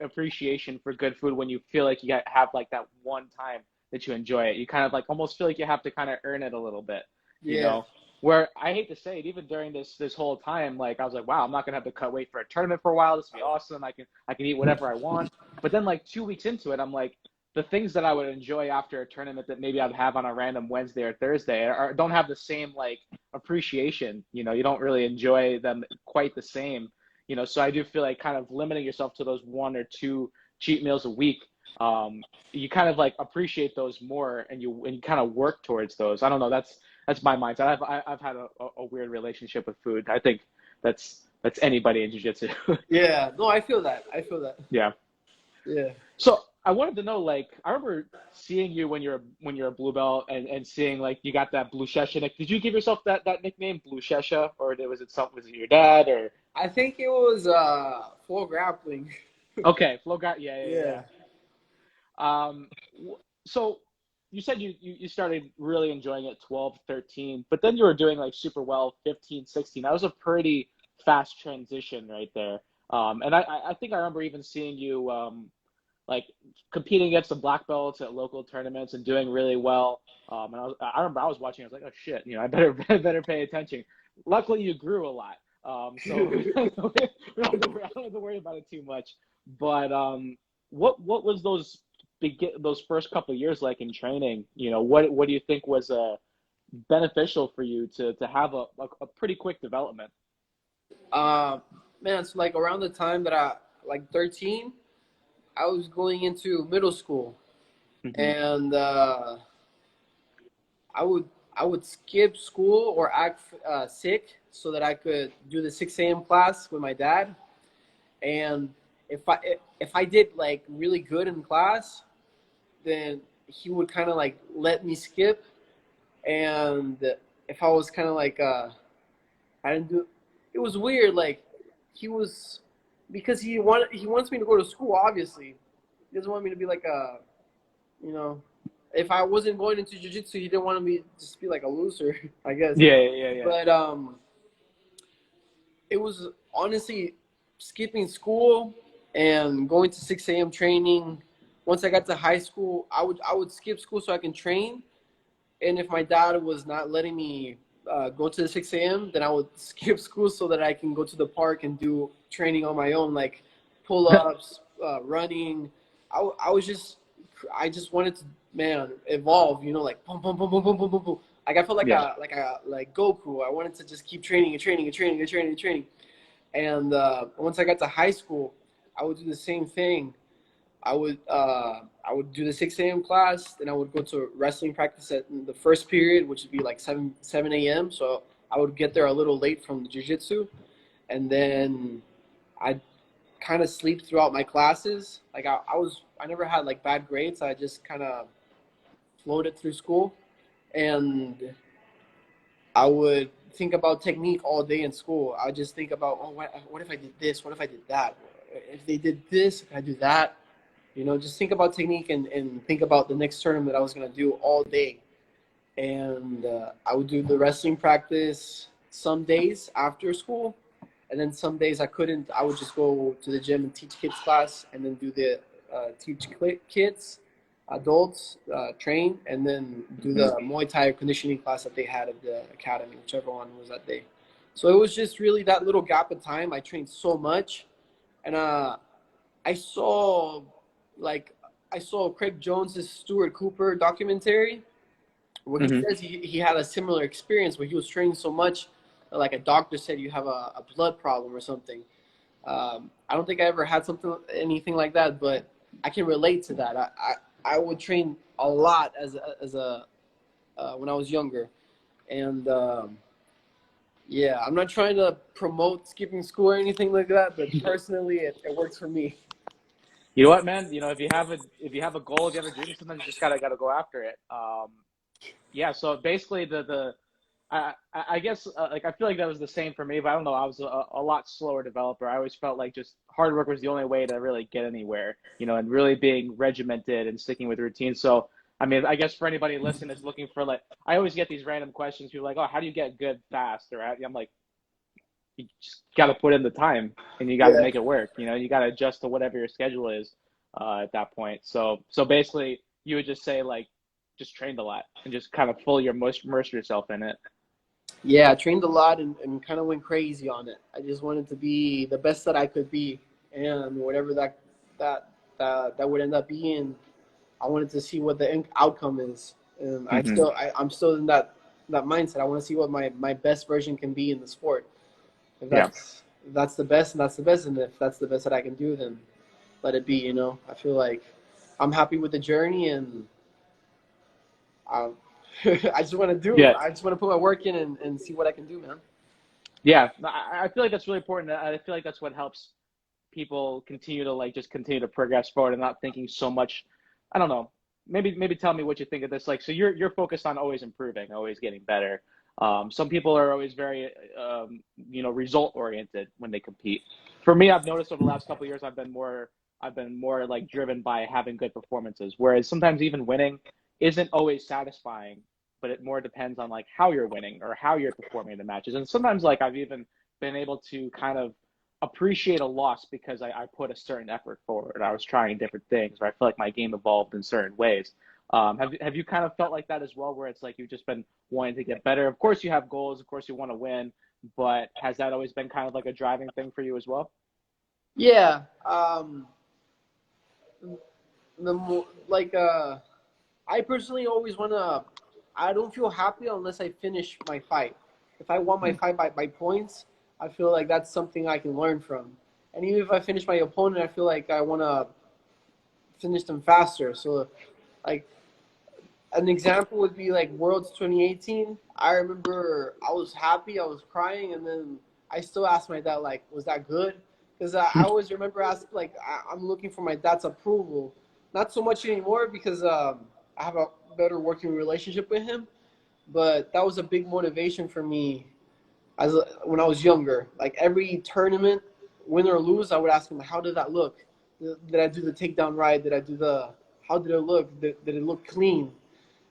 appreciation for good food when you feel like you have like that one time that you enjoy it. You kind of like almost feel like you have to kind of earn it a little bit, you Yeah. know. Where I hate to say it, even during this whole time, like I was like, wow, I'm not gonna have to cut weight for a tournament for a while. This will be awesome. I can eat whatever I want. But then like 2 weeks into it, I'm like, the things that I would enjoy after a tournament that maybe I'd have on a random Wednesday or Thursday don't have the same like appreciation. You know, you don't really enjoy them quite the same. You know, so I do feel like kind of limiting yourself to those 1 or 2 cheat meals a week. You kind of like appreciate those more, and you kind of work towards those. I don't know. That's my mindset. I've had a weird relationship with food. I think that's anybody in jiu-jitsu. Yeah, no, I feel that. Yeah. Yeah. So I wanted to know, like, I remember seeing you when you're a blue belt, and seeing like you got that blue shesha. Did you give yourself that nickname, blue shesha, or was it your dad or? I think it was floor grappling. Okay, flow got yeah, yeah, Yeah. yeah. So you said you started really enjoying it 12, 13, but then you were doing like super well 15, 16. That was a pretty fast transition right there. And I think I remember even seeing you like competing against the black belts at local tournaments and doing really well. And I remember I was watching. I was like, oh shit, you know, I better pay attention. Luckily, you grew a lot, so we don't have to worry about it too much. But what was those first couple of years like in training? You know, what do you think was beneficial for you to have a pretty quick development? Man, it's like around the time that I like 13, I was going into middle school, Mm-hmm. and I would I would skip school or act sick so that I could do the 6 a.m. class with my dad. And if I did like really good in class, then he would kind of like let me skip. And if I was kind of like I didn't do, it was weird. Like he was, because he wants me to go to school. Obviously, he doesn't want me to be like a, you know, if I wasn't going into jiu-jitsu, he didn't want me to just be like a loser, I guess. Yeah. But it was honestly skipping school and going to 6 a.m. training. Once I got to high school, I would skip school so I can train. And if my dad was not letting me go to the 6 a.m., then I would skip school so that I can go to the park and do training on my own, like pull-ups, running. I just wanted to, man, evolve, you know, like boom, boom, boom, boom, boom, boom, boom, boom. Like I felt Yeah. like Goku. I wanted to just keep training and training and training and training and training. And once I got to high school, I would do the same thing. I would do the 6 a.m. class, then I would go to wrestling practice at the first period, which would be like 7 a.m. So I would get there a little late from the jiu-jitsu, and then I'd kind of sleep throughout my classes. Like I never had like bad grades. I just kind of floated through school, and I would think about technique all day in school. I just think about, oh, what if I did this? What if I did that? If they did this, I do that. You know, just think about technique and think about the next tournament I was going to do all day. And I would do the wrestling practice some days after school. And then some days I couldn't. I would just go to the gym and teach kids class, and then do the teach kids, adults, train, and then do the Muay Thai conditioning class that they had at the academy, whichever one was that day. So it was just really that little gap of time. I trained so much. And I saw I saw Craig Jones's Stuart Cooper documentary where he Mm-hmm. says he had a similar experience where he was training so much that like a doctor said you have a blood problem or something. I don't think I ever had anything like that, but I can relate to that. I would train a lot as a when I was younger, and yeah, I'm not trying to promote skipping school or anything like that, but personally, it works for me. You know what, man? You know, if you have a goal, if you have a dream, sometimes you just gotta go after it. Yeah. So basically, I guess like I feel like that was the same for me, but I don't know. I was a lot slower developer. I always felt like just hard work was the only way to really get anywhere. You know, and really being regimented and sticking with routines. So I mean, I guess for anybody listening that's looking for like, I always get these random questions. People are like, oh, how do you get good fast? Or I'm like, you just got to put in the time and you got to Yeah. make it work. You know, you got to adjust to whatever your schedule is at that point. So basically, you would just say like, just trained a lot and just kind of fully immerse yourself in it. Yeah, I trained a lot and kind of went crazy on it. I just wanted to be the best that I could be, and whatever that would end up being, I wanted to see what the outcome is, and Hmm. I'm still in that mindset. I want to see what my best version can be in the sport. If Yeah. that's the best, and that's the best, and if that's the best that I can do, then let it be. You know, I feel like I'm happy with the journey, and I, I just want to do. Yeah. I just want to put my work in and see what I can do, man. Yeah. I feel like that's really important. I feel like that's what helps people continue to like just continue to progress forward and not thinking so much. I don't know. Maybe tell me what you think of this. Like, so you're focused on always improving, always getting better. Some people are always very, result oriented when they compete. For me, I've noticed over the last couple of years, I've been more like driven by having good performances. Whereas sometimes even winning isn't always satisfying, but it more depends on like how you're winning or how you're performing in the matches. And sometimes like I've even been able to kind of appreciate a loss because I put a certain effort forward. I was trying different things, or I feel like my game evolved in certain ways. Have you kind of felt like that as well, where it's like you've just been wanting to get better? Of course, you have goals. Of course, you want to win, but has that always been kind of like a driving thing for you as well? Yeah. Like I personally always wanna. I don't feel happy unless I finish my fight. If I won my fight by points, I feel like that's something I can learn from. And even if I finish my opponent, I feel like I wanna finish them faster. So, like an example would be like Worlds 2018. I remember I was happy, I was crying, and then I still asked my dad like, "Was that good?" Because I always remember asking like, I'm looking for my dad's approval. Not so much anymore because I have a better working relationship with him. But that was a big motivation for me when I was younger. Like every tournament, win or lose, I would ask him, "How did that look? Did I do the takedown right? Did I do the? How did it look? Did it look clean?"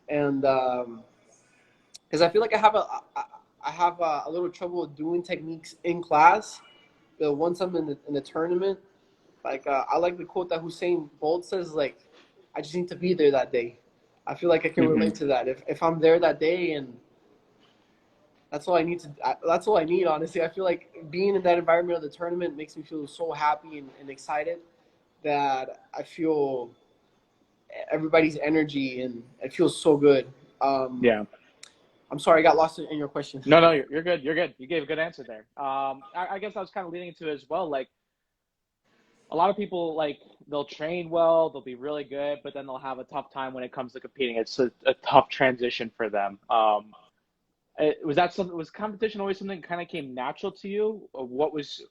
And because I feel like I have a little trouble doing techniques in class, but once I'm in the tournament, like I like the quote that Hussein Bolt says, like, I just need to be there that day. I feel like I can Hmm. relate to that. If I'm there that day, and that's all I need to. That's all I need, honestly. I feel like being in that environment of the tournament makes me feel so happy and excited that I feel everybody's energy, and it feels so good. Um, Yeah. I'm sorry, I got lost in your question. No, no, you're good. You're good. You gave a good answer there. I guess I was kind of leading into it as well. Like a lot of people, like they'll train well, they'll be really good, but then they'll have a tough time when it comes to competing. It's a tough transition for them. Was that something? Was competition always something that kind of came natural to you? Or what was?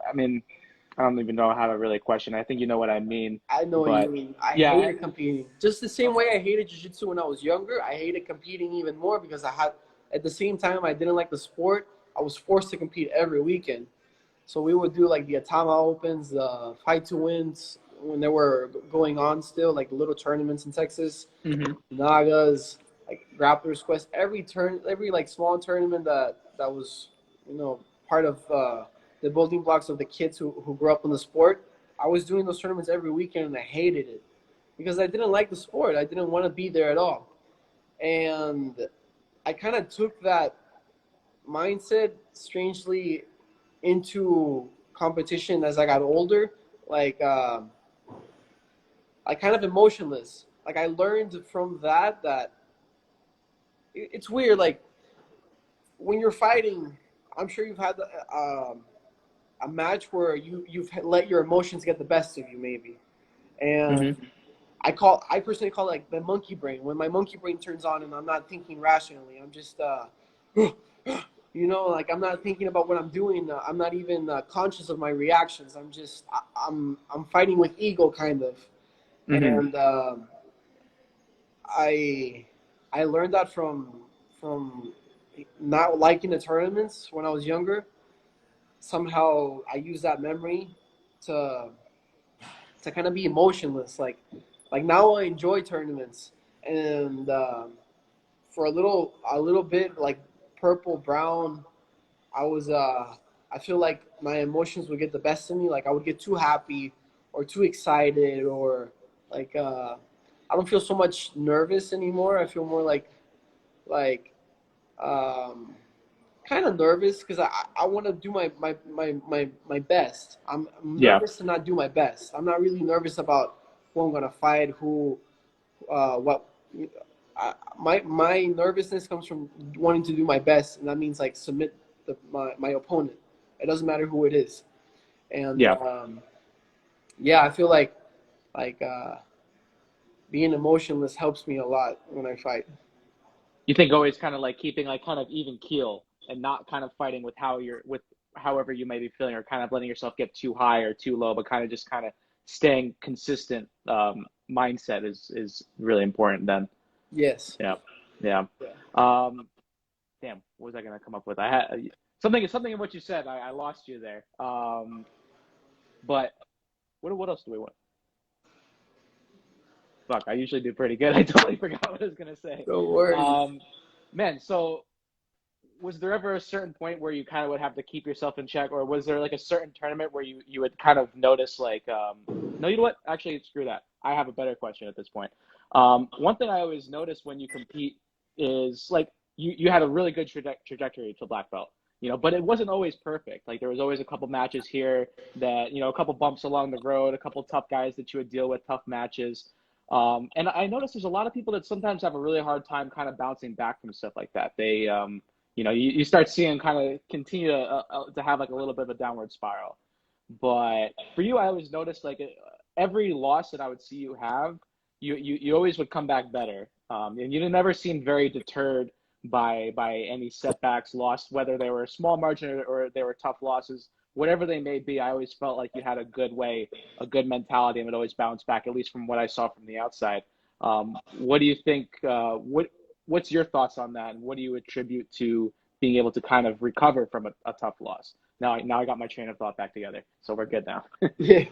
I mean, I don't even know how to really question. I think you know what I mean, I know what you but mean. I yeah. hated competing. Just the same way I hated jiu-jitsu when I was younger, I hated competing even more because at the same time, I didn't like the sport. I was forced to compete every weekend. So we would do like the Atama Opens, the Fight to Wins when they were going on still, like the little tournaments in Texas, Hmm. Nagas, like Grapplers Quest. Every like small tournament that was, part of the building blocks of the kids who grew up in the sport. I was doing those tournaments every weekend, and I hated it because I didn't like the sport. I didn't want to be there at all, and I kind of took that mindset strangely into competition as I got older. Like like kind of emotionless. Like I learned from that it's weird. Like when you're fighting, I'm sure you've had a match where you've let your emotions get the best of you, maybe. And Hmm. I personally call it like the monkey brain. When my monkey brain turns on and I'm not thinking rationally, I'm just like I'm not thinking about what I'm doing. I'm not even conscious of my reactions. I'm fighting with ego, kind of. Hmm. And I I learned that from not liking the tournaments when I was younger. Somehow I use that memory to kind of be emotionless. Like now I enjoy tournaments, and for a little bit like purple brown, I was I feel like my emotions would get the best of me. Like I would get too happy or too excited, or like I don't feel so much nervous anymore. I feel more like um, kind of nervous because I want to do my best. I'm Yeah. nervous to not do my best. I'm not really nervous about who I'm gonna fight, who what my nervousness comes from wanting to do my best, and that means like submit my opponent. It doesn't matter who it is, and Yeah. yeah, I feel like being emotionless helps me a lot when I fight. You think always kind of like keeping like kind of even keel and not kind of fighting with how you're with however you may be feeling, or kind of letting yourself get too high or too low, but kind of just kind of staying consistent mindset is really important then. Yes. Yeah. Yeah. Yeah. Um, damn, what was I gonna come up with? I had something in what you said. I lost you there. But what else do we want? Fuck, I usually do pretty good. I totally forgot what I was gonna say. No worries. Um, man, so was there ever a certain point where you kind of would have to keep yourself in check, or was there like a certain tournament where you would kind of notice like, no, you know what? Actually, screw that. I have a better question at this point. One thing I always notice when you compete is like you had a really good trajectory to black belt, but it wasn't always perfect. Like there was always a couple matches here that, a couple bumps along the road, a couple tough guys that you would deal with, tough matches. And I noticed there's a lot of people that sometimes have a really hard time kind of bouncing back from stuff like that. They, you start seeing kind of continue to have like a little bit of a downward spiral. But for you, I always noticed like every loss that I would see you have, you always would come back better. And you never seemed very deterred by any setbacks, lost, whether they were a small margin or they were tough losses, whatever they may be. I always felt like you had a good mentality, and would always bounce back, at least from what I saw from the outside. What do you think? What's your thoughts on that, and what do you attribute to being able to kind of recover from a tough loss? Now I got my train of thought back together, so we're good now. Yeah.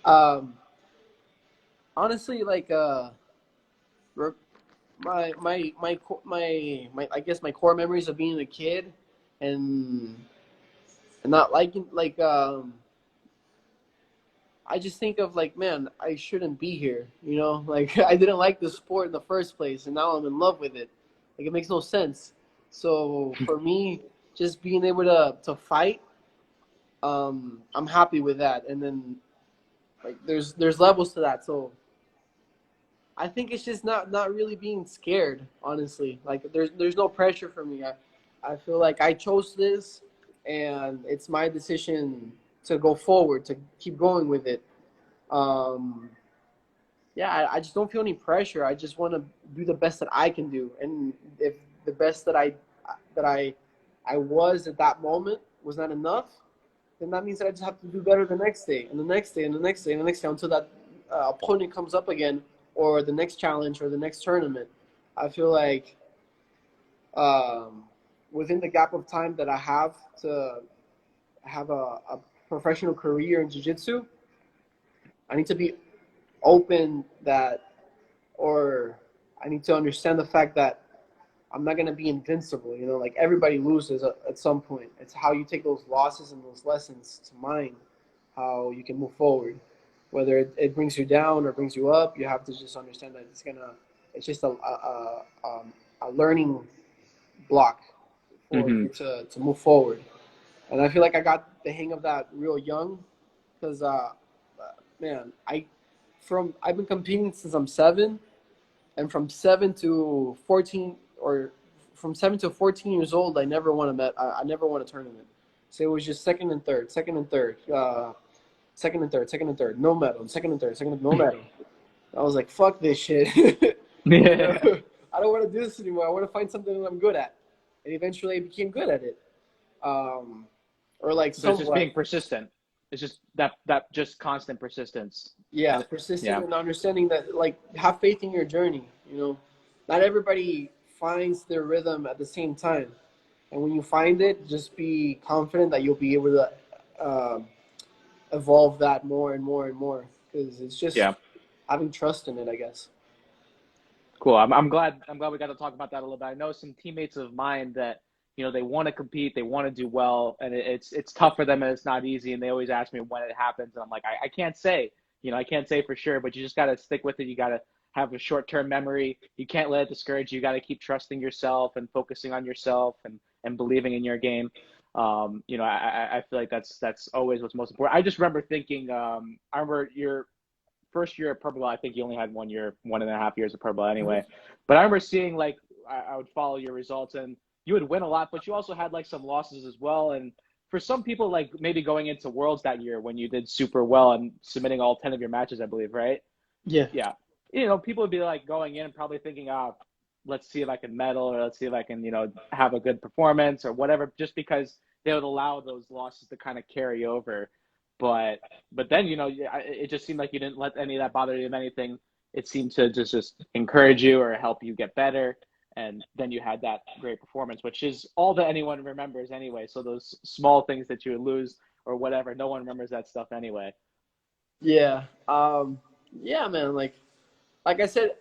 Um, honestly, like my I guess my core memories of being a kid and not liking I just think of like, man, I shouldn't be here, like I didn't like the sport in the first place, and now I'm in love with it. Like it makes no sense. So for me, just being able to fight, I'm happy with that. And then like there's levels to that. So I think it's just not really being scared, honestly. Like there's no pressure for me. I feel like I chose this, and it's my decision to go forward, to keep going with it. Um, yeah, I just don't feel any pressure. I just want to do the best that I can do, and if the best that I was at that moment was not enough, then that means that I just have to do better the next day, and the next day, and the next day, and the next day, until that opponent comes up again, or the next challenge, or the next tournament. I feel like um, within the gap of time that I have to have a professional career in jiu-jitsu, I need to be open that, or I need to understand the fact that I'm not going to be invincible. Like everybody loses at some point. It's how you take those losses and those lessons to mind, how you can move forward. Whether it brings you down or brings you up, you have to just understand that it's just a learning block for Hmm. you to move forward. And I feel like I got the hang of that real young, because man, I've been competing since I'm 7, and from 7 to 14, or from 7 to 14 years old, I never won I never won a tournament. So it was just second and third, second and third, second and third, second and third, no medal, second and third, second and no medal. I was like, fuck this shit. Yeah. I don't want to do this anymore. I want to find something that I'm good at, and eventually I became good at it, or like So it's just somewhat. being persistent. It's just that just constant persistence. Yeah, And persistent yeah, and understanding that, like, have faith in your journey. Not everybody finds their rhythm at the same time, and when you find it, just be confident that you'll be able to evolve that more and more and more, because it's just yeah. having trust in it, I guess. Cool. I'm glad we got to talk about that a little bit. I know some teammates of mine that they want to compete, they want to do well, and it's tough for them and it's not easy. And they always ask me when it happens, and I'm like, I can't say. I can't say for sure, but you just got to stick with it. You got to have a short-term memory. You can't let it discourage you. You got to keep trusting yourself and focusing on yourself and believing in your game. I feel like that's always what's most important. I just remember thinking, I remember first year at purple belt, I think you only had 1 year, 1.5 years of purple belt anyway. But I remember seeing like I would follow your results, and you would win a lot, but you also had like some losses as well. And for some people, like maybe going into Worlds that year when you did super well and submitting all 10 of your matches, I believe, right? Yeah. Yeah. People would be like going in and probably thinking, let's see if I can medal, or let's see if I can, have a good performance or whatever, just because they would allow those losses to kind of carry over. But then, it just seemed like you didn't let any of that bother you. If anything, it seemed to just encourage you or help you get better. And then you had that great performance, which is all that anyone remembers anyway. So those small things that you would lose or whatever, no one remembers that stuff anyway. Yeah. Yeah, man. Like I said,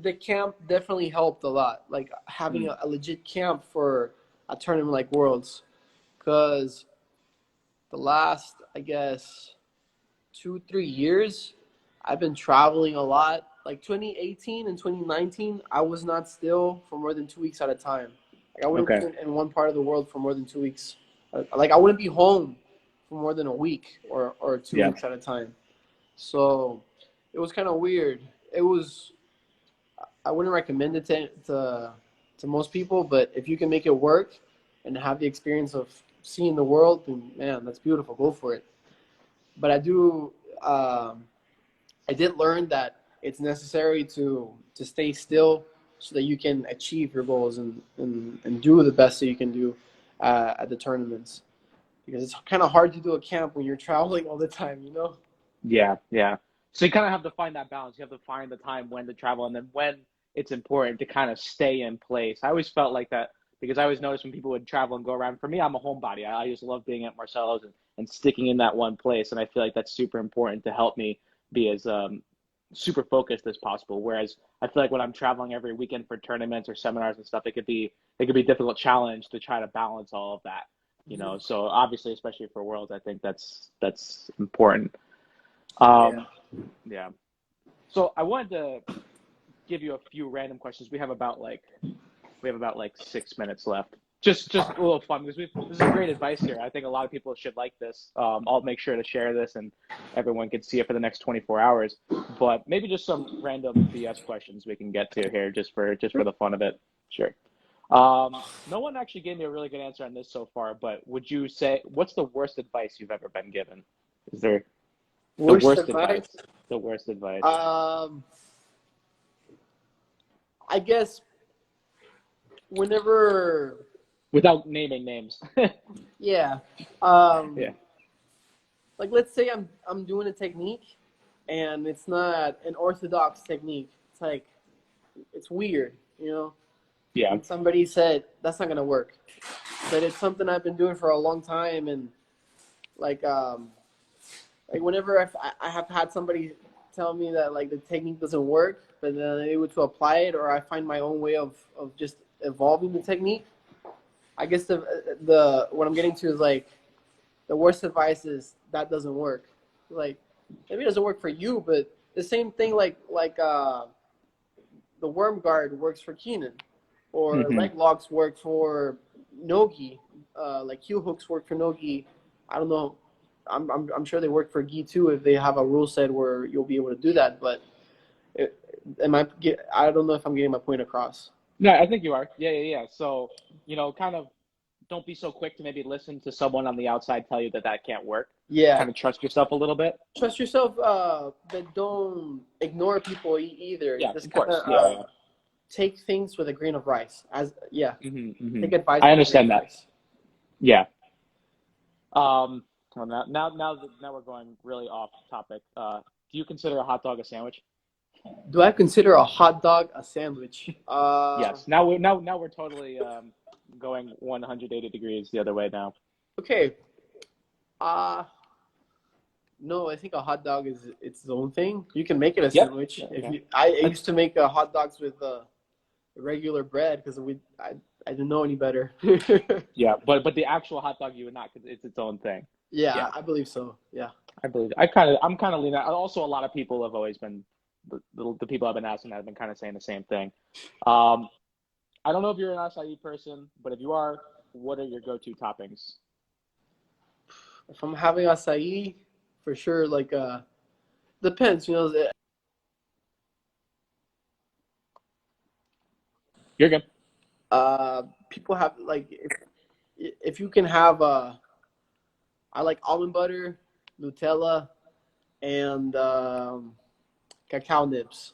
the camp definitely helped a lot. Like having a legit camp for a tournament like Worlds, because the last, I guess, 2-3 years, I've been traveling a lot. Like 2018 and 2019, I was not still for more than 2 weeks at a time. Like I wouldn't Okay. be in one part of the world for more than 2 weeks. Like I wouldn't be home for more than a week or 2 weeks at a time. So it was kind of weird. It was. I wouldn't recommend it to most people, but if you can make it work and have the experience of seeing the world, then man, that's beautiful. Go for it. But I did learn that it's necessary to stay still so that you can achieve your goals and do the best that you can do at the tournaments. Because it's kind of hard to do a camp when you're traveling all the time, you know? Yeah, yeah. So you kind of have to find that balance. You have to find the time when to travel and then when it's important to kind of stay in place. I always felt like that because I always noticed when people would travel and go around. For me, I'm a homebody. I just love being at Marcelo's and sticking in that one place. And I feel like that's super important to help me be as super focused as possible. Whereas I feel like when I'm traveling every weekend for tournaments or seminars and stuff, it could be a difficult challenge to try to balance all of that. So obviously, especially for Worlds, I think that's important. Yeah. Yeah. So I wanted to give you a few random questions. We have about 6 minutes left. Just a little fun because this is great advice here. I think a lot of people should like this. I'll make sure to share this and everyone can see it for the next 24 hours. But maybe just some random BS questions we can get to here just for the fun of it. Sure. No one actually gave me a really good answer on this so far, but would you say what's the worst advice you've ever been given? Is there the Worst worst advice? advice? The worst advice. I guess whenever, Without naming names. yeah, Yeah. like let's say I'm doing a technique, and it's not an orthodox technique. It's like it's weird, you know. Yeah. And somebody said that's not gonna work, but it's something I've been doing for a long time, and like like whenever I have had somebody tell me that like the technique doesn't work, but then I'm able to apply it, or I find my own way of just evolving the technique. I guess the what I'm getting to is like the worst advice is that doesn't work. Like maybe it doesn't work for you, but the same thing the worm guard works for Keenan, or Mm-hmm. leg locks work for Nogi, like heel hooks work for Nogi. I don't know. I'm sure they work for Gi too if they have a rule set where you'll be able to do that. But it, I don't know if I'm getting my point across. No, I think you are. Yeah. So, kind of don't be so quick to maybe listen to someone on the outside tell you that can't work. Yeah, Kind of trust yourself a little bit. trust yourself, but don't ignore people either. Yeah, Just of kind course. of Yeah. take things with a grain of rice. Mm-hmm. Take advice I with a grain understand of that. rice. Yeah. Well, now we're going really off topic. Do you consider a hot dog a sandwich? Do I consider a hot dog a sandwich? Yes. Now we're totally going 180 degrees the other way now. Okay. Uh no, I think a hot dog is its own thing. You can make it a Yep. sandwich. Okay. I used to make hot dogs with regular bread because I didn't know any better. Yeah, but the actual hot dog you would not because it's its own thing. Yeah, Yeah, I believe so. Yeah. I believe. I'm kind of leaning. Also, a lot of people have always been the people I've been asking have been kind of saying the same thing. I don't know if you're an acai person, but if you are, what are your go-to toppings? If I'm having acai, for sure, like depends. You know, You're good. people have like if you can have I like almond butter, Nutella, and cacao nibs.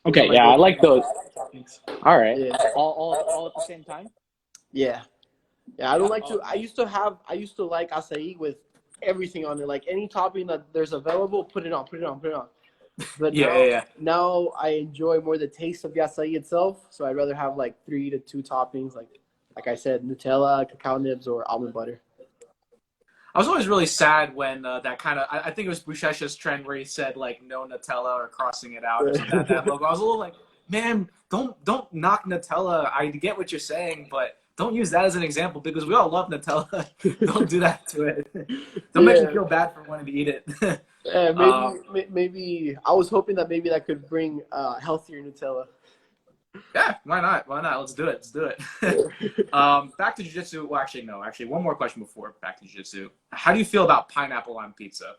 Those are Okay, my yeah, I go-to like those. toppings. All right. Yeah, All at the same time? yeah, yeah. I don't Yeah. like to. Okay. I used to like acai with everything on it. Like any topping that there's available, put it on, put it on, put it on. But Yeah, yeah, yeah. now I enjoy more the taste of the acai itself. So I'd rather have like 3 to 2 toppings, like I said, Nutella, cacao nibs, or almond butter. I was always really sad when that kind of, I think it was Bushesha's trend where he said like no Nutella or crossing it out or something, that logo. I was a little like, man, don't knock Nutella. I get what you're saying, but don't use that as an example because we all love Nutella. Don't do that to it. Don't make me Yeah. feel bad for wanting to eat it. Maybe I was hoping that maybe that could bring healthier Nutella. Yeah, why not? Why not? Let's do it. Let's do it. Back to jiu-jitsu. Well, actually, no. Actually, one more question before back to jiu-jitsu. How do you feel about pineapple on pizza?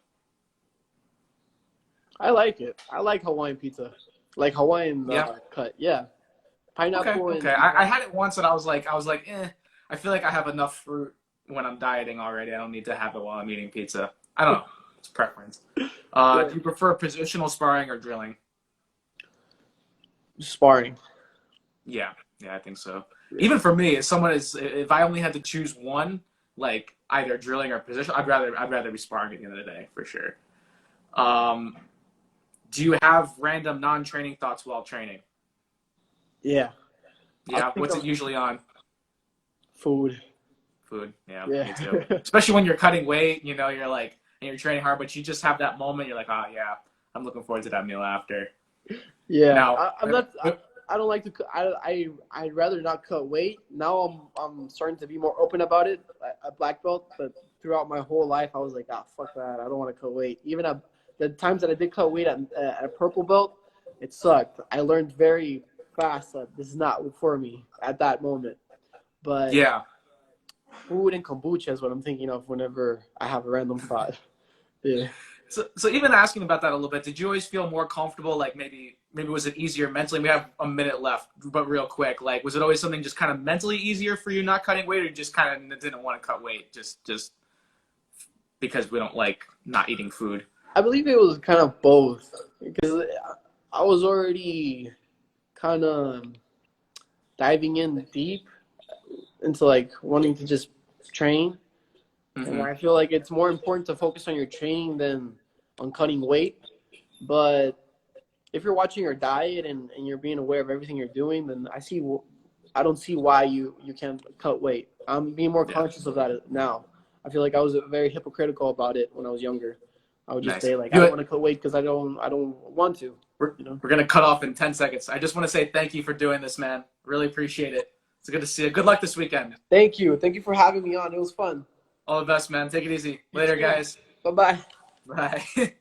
I like it. I like Hawaiian pizza, like Hawaiian cut. Yeah, pineapple Okay. and Okay. I had it once and I was like, eh. I feel like I have enough fruit when I'm dieting already. I don't need to have it while I'm eating pizza. I don't know. It's preference. Yeah. Do you prefer positional sparring or drilling? sparring. Yeah, I think so. Even for me, if I only had to choose one, like either drilling or position, I'd rather be sparring at the end of the day for sure. Do you have random non-training thoughts while training? Yeah. Yeah, what's it usually on? Food. Food. Yeah, Yeah. me too. Especially when you're cutting weight, you know, you're like, and you're training hard, but you just have that moment. You're like, oh yeah, I'm looking forward to that meal after. Yeah. Now, I don't like to. I'd rather not cut weight. Now I'm starting to be more open about it. A black belt, but throughout my whole life, I was like, fuck that. I don't want to cut weight. Even at the times that I did cut weight at a purple belt, it sucked. I learned very fast that this is not for me at that moment. But yeah. food and kombucha is what I'm thinking of whenever I have a random thought. Yeah. So even asking about that a little bit, did you always feel more comfortable? Like maybe was it easier mentally? We have a minute left, but real quick, like was it always something just kind of mentally easier for you not cutting weight, or you just kind of didn't want to cut weight just because we don't like not eating food? I believe it was kind of both because I was already kind of diving in deep into like wanting to just train. Mm-hmm. And I feel like it's more important to focus on your training than on cutting weight. But if you're watching your diet and you're being aware of everything you're doing, then I don't see why you can't cut weight. I'm being more conscious of that now. I feel like I was very hypocritical about it when I was younger. I would just say like, I don't want to cut weight because I don't want to. We're gonna cut off in 10 seconds. I just want to say thank you for doing this, man. Really appreciate it. It's good to see you. Good luck this weekend. Thank you for having me on. It was fun. All the best, man. Take it easy. Later, guys. Bye-bye. Bye.